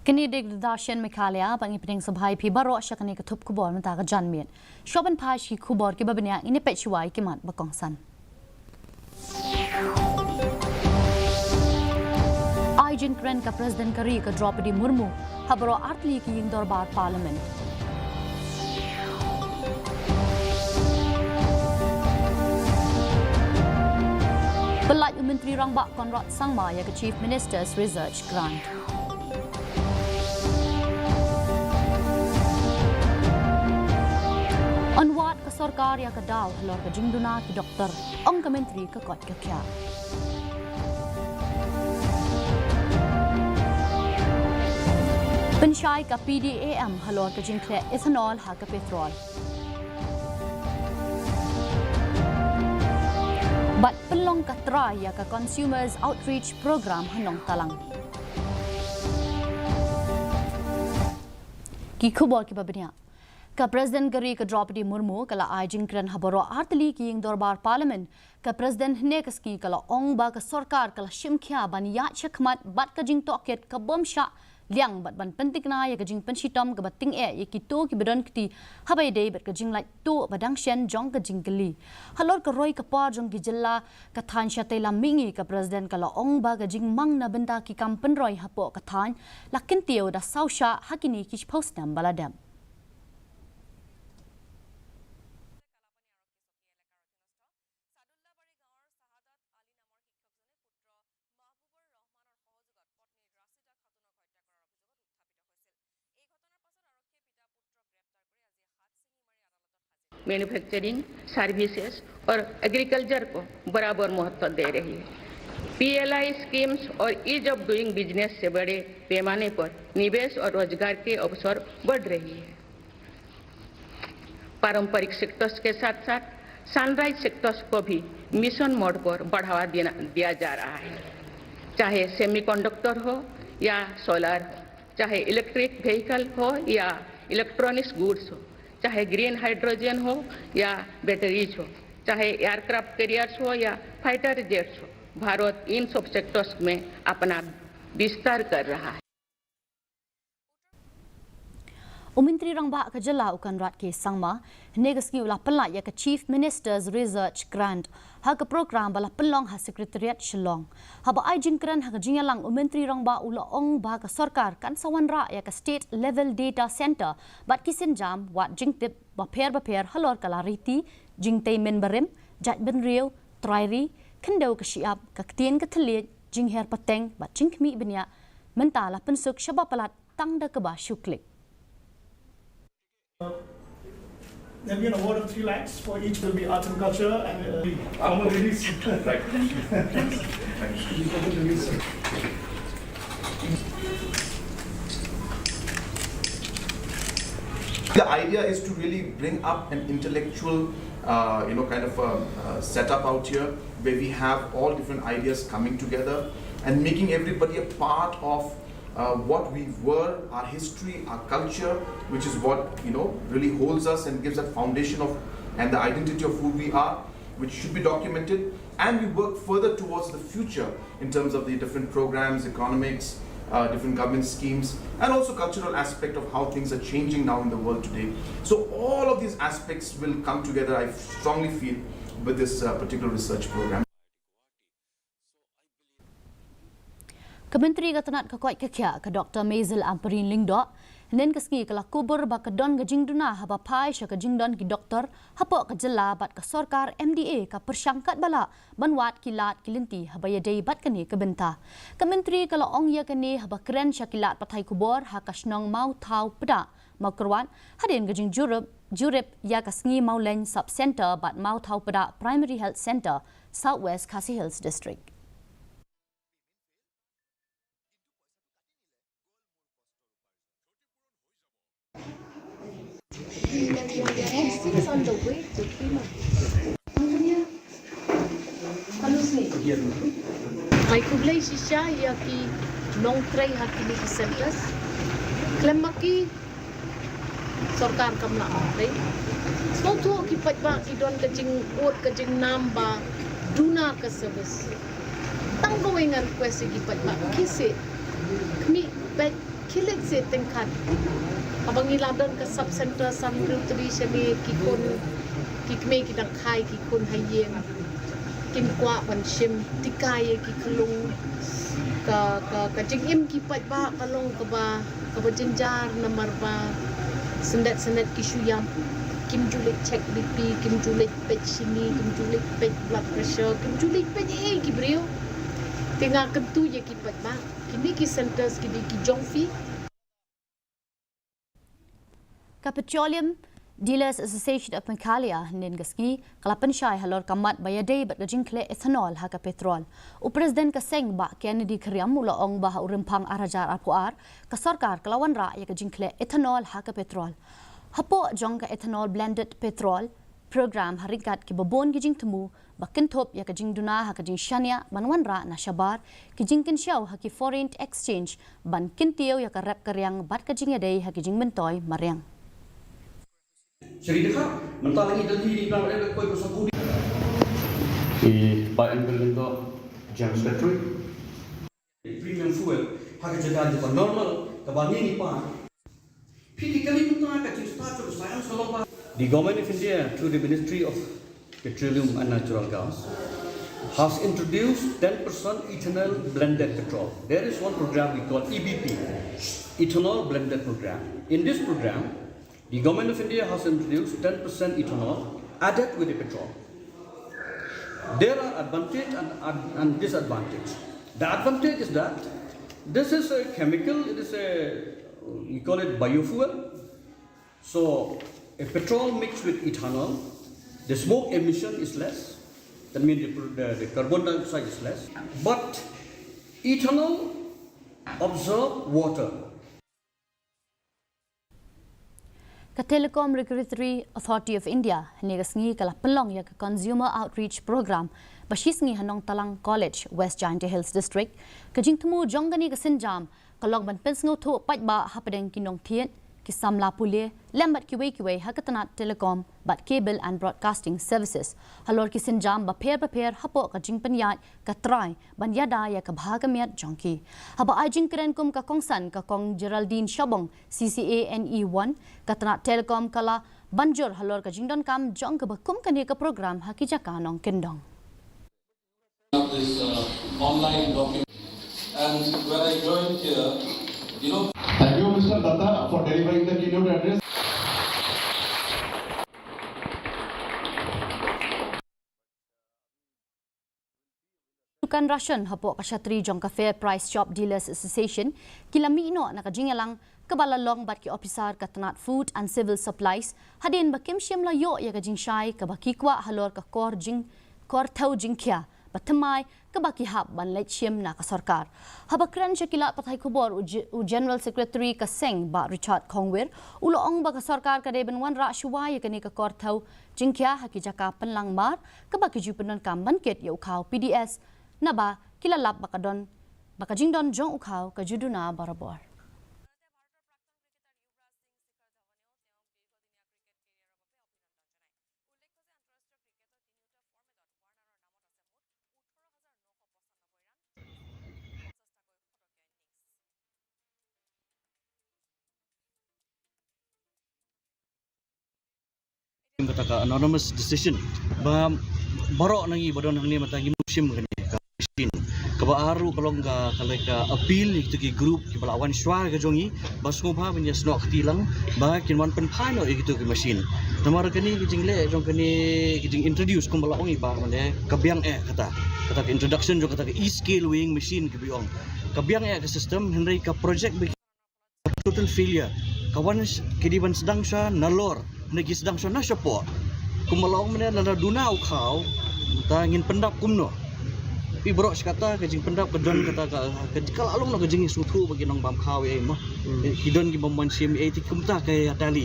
Kini Ration Meghalaya bangi pening sabhai pi baro syakani ketup kubor menta ke janmian. Shoban pash ki kubor ki babenya ini pechuai ki mat bakongsan. Aijin kren ka Presiden Kari ka Draupadi Murmu habaro artli ki ying dorbar parliament. Belaj Menteri Rangbak Konrad Sangma ya ke Chief Minister's Research Grant. Anwat ke sarkar ya ke daw halor ke jingduna ki doktor ong ke menteri ke kot ke kya. Pensyai ke PDAM halor ke jingkle ethanol ha ke petrol. Bat pelong ke try ya ke Consumers Outreach Program hanong talang. Ki khubor ki babenya. Ka Presiden Kari ke Draupadi Murmu kala Aijin kren habaro artli ki ying dorbar parliament ka Presiden hnekeski kala ong ba ka sarkar kala shimkhya ban ya chakmat bat ka jing toket ka bomsha liang bat ban pentik na ya ka jing penshitom ka bating ya ki to ki bedon kti habai dei bat ka jing lai to badang shen jong ka jing kali halor ka roi ka par jong ki jilla ka than sha tela mingi ka Presiden kala ong ba ka jing mang na benda ki kampen roi hapo ka than lakin tio da sausha hakini ki post nam baladam. Manufacturing services और एग्रीकल्चर को बराबर महत्व दे रही है। PLI schemes और ease of doing business से बड़े पैमाने पर निवेश और रोजगार के अवसर बढ़ रही है। पारंपरिक सेक्टर्स के साथ साथ सनराइज सेक्टर्स को भी मिशन मोड पर बढ़ावा दिया जा रहा है, चाहे सेमीकंडक्टर हो या सोलर हो, चाहे इलेक्ट्रिक व्हीकल हो या इलेक्ट्रॉनिक्स गुड्स हो, चाहे ग्रीन हाइड्रोजन हो या बैटरीज हो, चाहे एयरक्राफ्ट कैरियर्स हो या फाइटर जेट्स हो, भारत इन सब सेक्टर्स में अपना विस्तार कर रहा है। Menteri Rangbak ke Jela ukan rat ke Sangma negaski ulah pelak ya ke Chief Minister's Research Grant ha ke program bala pelong ha Sekretariat Shillong ha ba Aijin kran ha ke jingalang Menteri Rangbak ulah ong ba ke sarkar kan sawan ra ya ke State Level Data Center bat kisin jam wat jingtip ba per halor kalariti jingtei men barem jat ben riu trairi kendau ke siap ke ketien ke telit jingher pateng bat jingkmi benya mentala pensuk syaba pelat tang da ke ba syuklik. There'll be an award of 3 lakhs for each will be arts and culture and formal release. The idea is to really bring up an intellectual, kind of setup out here where we have all different ideas coming together and making everybody a part of what we were, our history, our culture, which is what really holds us and gives that foundation of and the identity of who we are, which should be documented, and we work further towards the future in terms of the different programs, economics, different government schemes, and also cultural aspect of how things are changing now in the world today. So all of these aspects will come together, I strongly feel, with this particular research program. Kementeri Katanat Kakoi Kekya ke Dr. Maisel Amperin Lingdo nen keski kala kubur ba kedon ke jingduna haba pai sya ke jingdon ki doktor hapo ke jela bat ke sarkar MDA ka persyangkat bala banwat kilat kilinti haba ya dei bat kene ke benta. Kementeri kala ong ya kene haba keren sya kilat patai kubur ha kasnong mau thau peda mau kerwan hadin ke jing jurep ya kasngi mau len sub center bat mau thau peda primary health center Southwest Khasi Hills district. On the way to Prima. Ay kublay siya ya ki nong tray hakini ki sentas. Klemaki sarkar kam na ay. So to ki patba ki don ka jing ot ka jing namba duna ka service. Tanggo nga request ki patba kisi kmi bet kilit se tengkat abang iladan ke sub center sambil tadi sini kikun kikme kita khai kikun hayem kim kwa ban shim tikai kiklung ka jingim kipat ba kalong ka ba jenjar namar ba sendat kisuyam kim julik check BP kim julik pet sini kim julik pet blood pressure kim julik pet ki brio tengah kentu je kipat ba kini ki centers ki jongfi ka Petroleum Dealers Association of Meghalaya nen gaski kalapan syai halor kamat bayadei bat gajingkle ethanol ha ka petrol u presiden ka seng ba Kennedy kriam mula ong bah urimpang arajar apuar ka sarkar kelawan ra ya gajingkle ethanol ha ka petrol hapo jong ka ethanol blended petrol program harikat ki babon gijing temu bakin top ya gajing duna ha gajing shania banwan ra na shabar gijing kin shaw ha ki foreign exchange ban kin tiaw ya ka rap karyang bat gajing yadei ha gijing mentoy maryang Jadi dekat, mentah lagi nanti di dalam ada koi bersangkut. Di bahan berbentuk jam petrol, premium fuel, harga jaga jepang normal, kebanyakan ni pan. Pilih kali mentah kat cerita tu sayang kalau the Government of India through the Ministry of Petroleum and Natural Gas has introduced 10% ethanol blended petrol. There is one program we call EBP, Ethanol Blended Program. In this program, the Government of India has introduced 10% ethanol added with the petrol. There are advantage and disadvantage. The advantage is that this is a chemical, it is we call it biofuel. So a petrol mixed with ethanol, the smoke emission is less. That means the carbon dioxide is less. But ethanol absorbs water. Ka Telecom Regulatory Authority of India negasngi kala pelong ya ka Consumer Outreach Program basisngi hanong Talang College West Giant Hills District ka jingtmu jonggani ka sinjam kalong ban pensngo tho pajba hapadeng kinong thien ki samla pule lembat kiwe hakatanat telecom bat cable and broadcasting services halor ki sinjam ba pher hapo ka jingpanyat ka try ban yada ya ka bhagamiat jongki haba ajing kren kum ka kongsan ka kong Geraldine Shabong CCANE1 katanat telecom kala banjur halor ka jingdon kam jong ka bakum kani ka program hakijaka nong kendong this online document and when I joined here, you know. Thank you, Mr. Datta, for delivering the keynote address. Tukan Ration hapo kasyatri jong ka Fair Price Shop Dealers Association kilamino nakajingalang kabalalong bat ki officer katanat Food and Civil Supplies hadin bakim siyam layo ya kajing syai kabakikwa halor ka kor tau jingkya batamay kabaki hab ban lait siyam na ka sarkar habakran siya kila patay kubor u General Secretary ka Seng ba Richard Kongwir uloong ba ka sarkar ka deben wan ra shuway kani ka kor tau jingkya hakijaka panlang mar kabaki jupanon kam banket ya ukaw PDS na ba kilalap baka jingdon jong ukaw ka juduna barabor. Kata anonymous decision ba barok nangi badon ni matangi musim kani ka machine ka baaru kalong ka appeal itu ki group ki balawan swar ka jongi bas ngobha punya snok tilang ba kinwan penphano itu ki machine namar kani kijingle jong kani kijing introduce kum balaong iba mane kabyang kata introduction jong kata e-scale weighing machine ki biong kabyang ka system henry ka project total failure kawan kidiban sedang sa nalor nagi sedang sa na po kumalaong man na duna ukaw tangin pendap kumno pi bro kata kajing pendap kedon kata kala along na kajing sutu bagi nang bam khaw ai mo hidon gi bomban sim ai ti kumta kay dali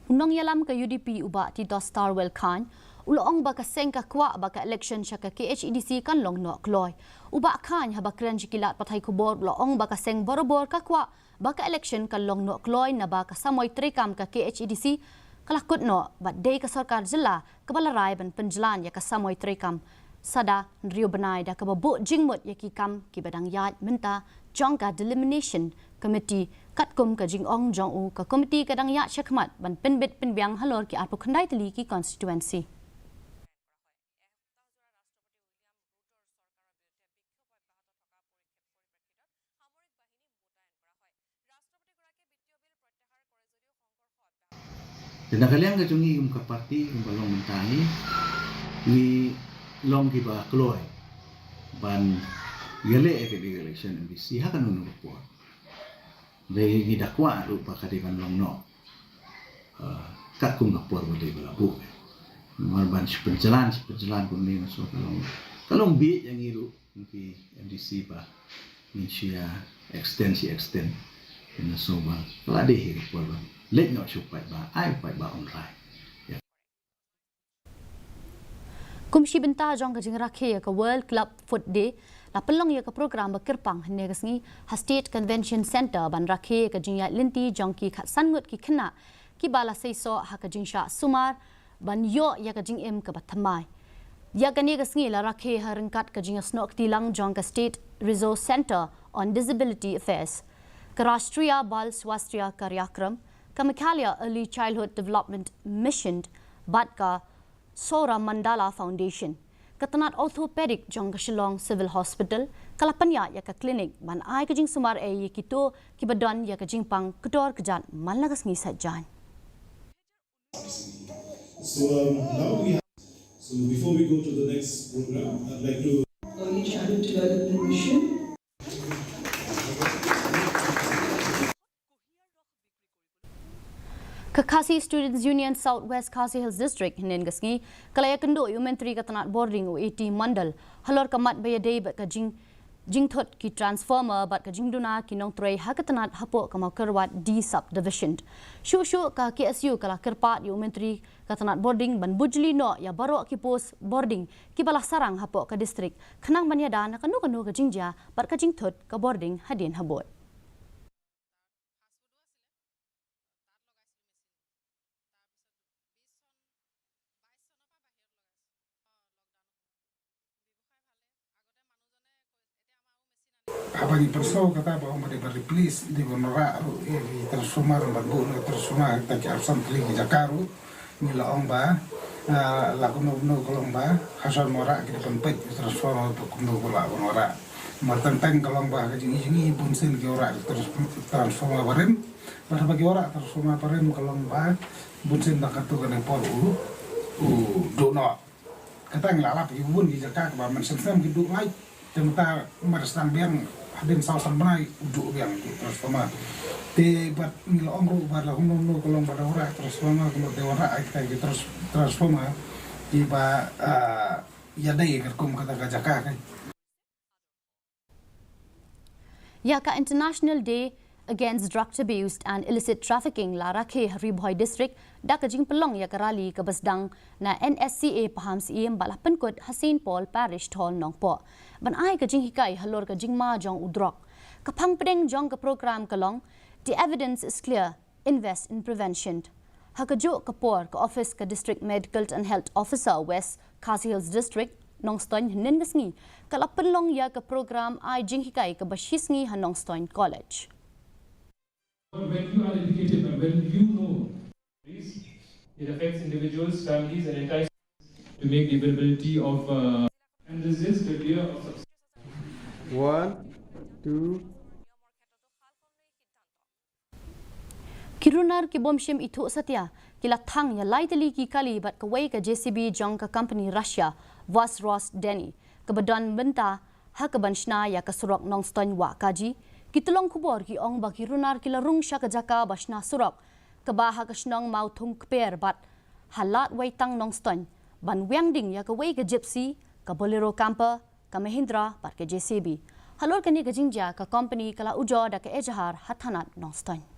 unong yalam ka UDP uba ti Starwell Khan uloong ba ka seng ka kwa ba ka election siya ka KHEDC kan long no kloy uba khan habakran jikilat patay kubor uloong ba ka seng borobor ka kwa ba ka election kan long no kloy na ba ka samoy trekam ka KHEDC kalakot no ba day ka sarkar jila kabalaray ban penjalan ya ka samoy trekam sada rio benai da ka bo jingmut yaki kam ki badang yat minta jongka delimitation committee katkum ka jing ong jong u ka committee kadang ya shakmat ban penbit penbiang halor ki apu khandai tali ki constituency Dan kalian ke jungi ke parti balong mentani ni long kiba kloy ban yele ke di election MBC ha kan nu ko be ni dakwa rupa kadikan long no kat kum ngapor boleh balabu mar ban penjalan kun ni so kalau bi yang iru ki MBC ba ni sia extend in so ba la de hi ko ba let not show by I by online. kumshi benta jong ka jing rakhe ka World Club Foot Day la pelong ya ka program ba kirpang ne ka sngi ha State Convention Center ban rakhe ka jing ya linti jong ki khat sangut ki khna ki bala seiso ha ka jing sha sumar ban yo ya ka jing em ka bathamai ya ka ne ka sngi la rakhe ha rangkat ka jing snok tilang jong ka State Resource Center on Disability Affairs ka Rashtriya Bal Swasthya Karyakram ka Meghalaya Early Childhood Development Mission Batka Sora Mandala Foundation katanat orthopedic jong ka Shillong Civil Hospital kalapanya ya ka clinic ban ai ka jing sumar e kito ki badon ya ka jing pang kedor kejan man lagas ngi sajan So before we go to the next program, I'd like to Early Childhood Development Mission. Khasi Students Union Southwest Khasi Hills District hinen gasngi kalaya kendo yu menteri katanat boarding u 80 mandal halor kamat bayadei ba ka jing thot ki transformer bat ka jingduna ki nong trei hakatanat hapo kamau kerwat D subdivision shu ka KSU kala kerpat yu menteri katanat boarding ban bujli no ya baro ki post boarding ki balah sarang hapo ka district khnang banyada kanu ka jingja bat ka jing thot ka boarding hadin habot apa ni perso kata bahwa mereka replace di bonora di transformer baru transformer tak alsan kali jakaru nila ongba lagu no kolong ba hasal mora kita pempet transformer no bola bonora martan tang kolong ba ke jingi bunsin ke ora transformer barem pada bagi ora transformer barem kolong ba bunsin tak tu kan poru dono kata ngelalap ibun di jakak ba men sem gitu lai temata marasang biang hadin sausan benai uduk biang transformer te bat mil omru bar la no kolong pada ora transformer kalau de ora kita terus transformer iba ya dai kerkum kata kajaka kan ya ka International Day Against Drug Abuse and Illicit Trafficking la rakhe Ribhoi District da ka jing pelong ya karali ka basdang na NSCA paham CM bala penkut Hasin Paul Parish Hall Nongpo ban ai ka jing hikai halor ka jing ma jong udrok ka phang pedeng jong ka program kalong the evidence is clear invest in prevention ha ka jo ka por ka office ka District Medical and Health Officer West Khasi Hills District Nongston Ningasngi kala pelong ya ka program ai jing hikai ka bashisngi ha Nongston College. When you are educated and when you know this, it affects individuals, families, and entire to make the availability of and resist the fear of substance. 1, 2. Kirunar ki bomshim itu satya kila thang ya laitali ki kali bat kawai ka JCB jong ka company Russia was Ross Denny kebadan benta ha ka banshna ya ka surok Nongston wa kaji kitulong kubor ki ong ba kirunar kila rung sha ka jaka bashna surok kabaha ka shnong mau thung kper bat halat wai tang Nongston ban wengding ya ka wai ka gypsy ka bolero camper ka Mahindra par ka JCB halor ka ni ka jingja ka company kala ujo da ka ejahar hathanat Nongston.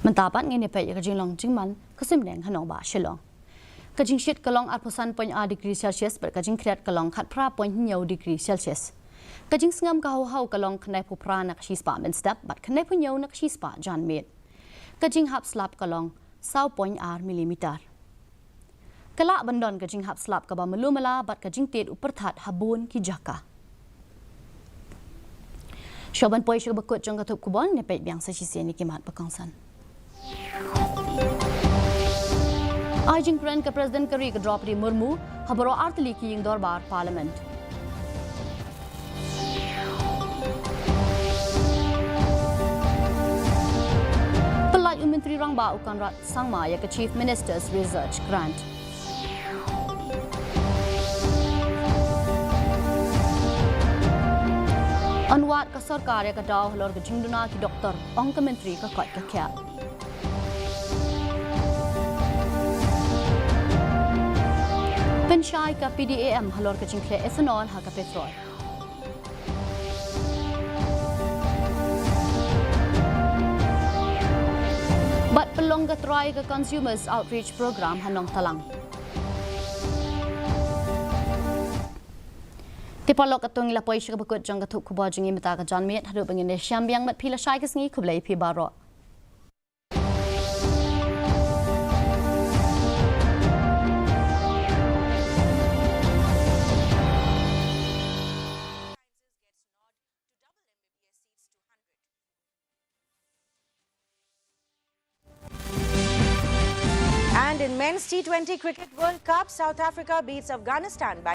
Mentapat ngini pe ka jinglong jingman kasim neng hanong ba shilong. Ka jing shit kalong at pusan point a degree Celsius ber ka jing kreat kalong khat pra point nyaw degree Celsius. Ka jing sngam ka hau kalong khnai pu pra nak shi spa men step bat khnai pu nyaw nak shi spa jan met. Ka jing hap slap kalong 0.r millimeter. Kala bandon ka jing hap slap ka ba malumala bat ka jing tet uperthat habun ki jaka. Shoban poi shuk bakut jong ka thup kubon ne pe byang sa chi se ni ki mat bakongsan. Ajing Kran ka President Kari ka Draupadi Murmu habaro artli ki ying dorbar Parliament. Pelaj Menteri Rangba ukan rat sangma ya ka Chief Minister's Research Grant. Anwat ka sarkar ya ka daw halor ka jingduna ki doktor ong ka menteri ka kot ka kya. Penshai ka PDAM halor ka jingkle ethanol ha ka petrol. But pelong ka try ka consumers outreach program hanong talang. Tipalok atong lapoy siya bakut jang ka thup kubo jing imita ka John Met hadu bangin ne syambyang mat pila shai ka sngi kublai pi baro. And in men's T20 Cricket World Cup, South Africa beats Afghanistan by